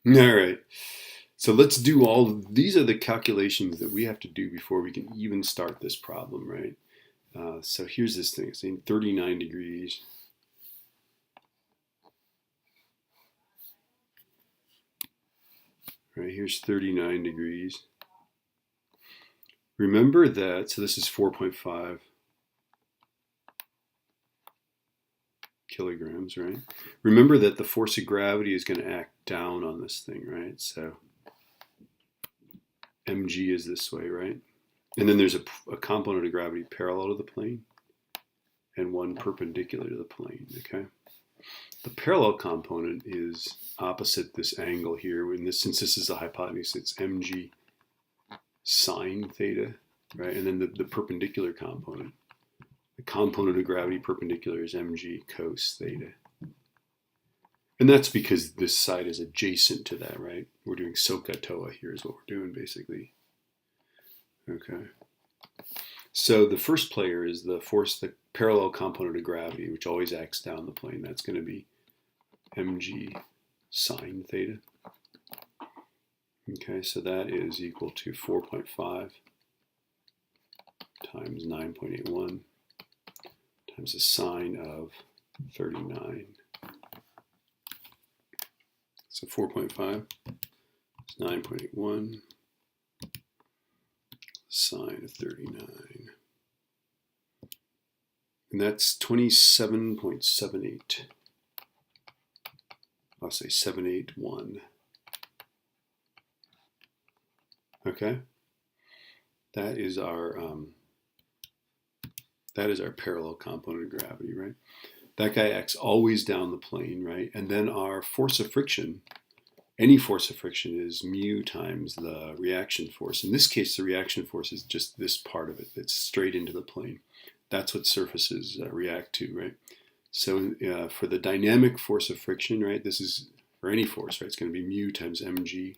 All right. So let's do these are the calculations that we have to do before we can even start this problem, right? So here's this thing, saying 39 degrees. Right, here's 39 degrees. Remember that, so this is 4.5 kilograms, right? Remember that the force of gravity is going to act down on this thing, right? So mg is this way, right? And then there's a component of gravity parallel to the plane and one perpendicular to the plane, okay? The parallel component is opposite this angle here. Since this is a hypotenuse, it's mg sine theta, right? And then the perpendicular component, the component of gravity perpendicular is mg cos theta. And that's because this side is adjacent to that, right? We're doing SOHCAHTOA here is what we're doing basically. Okay. So the first player is the parallel component of gravity, which always acts down the plane. That's going to be mg sine theta. Okay, so that is equal to 4.5 times 9.81 times the sine of 39. So 4.5 is 9.81 sine of 39. And that's 27.78. I'll say 781. Okay, that is our parallel component of gravity, right? That guy acts always down the plane, right? And then our force of friction, any force of friction, is mu times the reaction force. In this case, the reaction force is just this part of it that's straight into the plane. That's what surfaces react to, right? So for the dynamic force of friction, right, this is for any force, right? It's going to be mu times mg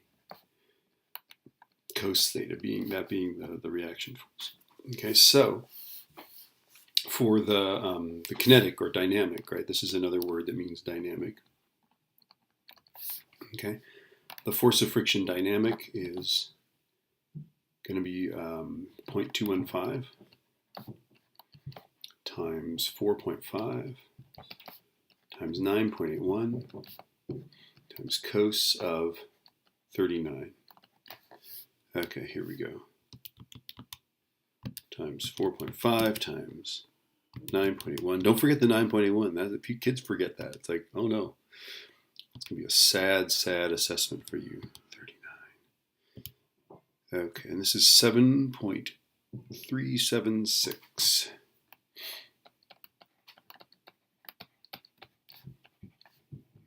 cos theta, being the reaction force. Okay, so for the kinetic or dynamic, right? This is another word that means dynamic. Okay, the force of friction dynamic is going to be 0.215 times 4.5 times 9.81 times cos of 39. Okay, here we go. Times 4.5 times 9.81. Don't forget the 9.81. Kids forget that. It's like, oh no. It's going to be a sad, sad assessment for you. 39. Okay, and this is 7.376.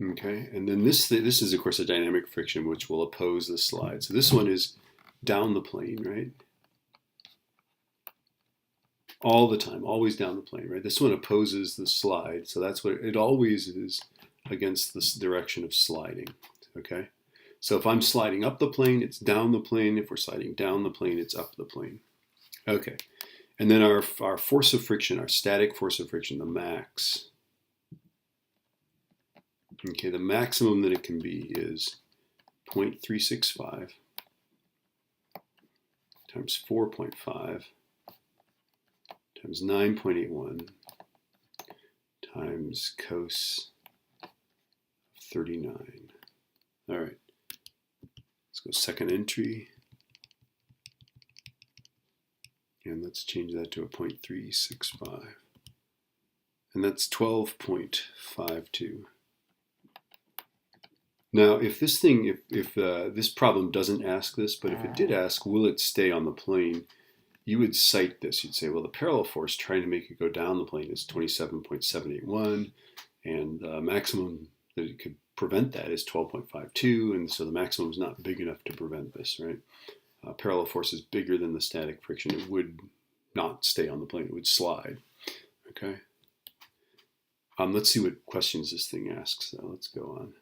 Okay, and then this is, of course, a dynamic friction, which will oppose the slide. So this one is down the plane, right? All the time, always down the plane, right? This one opposes the slide, so that's what it always is, against this direction of sliding, okay? So if I'm sliding up the plane, it's down the plane. If we're sliding down the plane, it's up the plane. Okay, and then our force of friction, our static force of friction, the max. Okay, the maximum that it can be is 0.365 times 4.5 times 9.81 times cos 39. All right, let's go second entry. And let's change that to a 0.365. And that's 12.52. Now, if this thing, if this problem doesn't ask this, but if it did ask, will it stay on the plane? You would cite this. You'd say, well, the parallel force trying to make it go down the plane is 27.781, and the maximum that it could prevent that is 12.52, and so the maximum is not big enough to prevent this, right? Parallel force is bigger than the static friction. It would not stay on the plane. It would slide, okay? Let's see what questions this thing asks, though. Let's go on.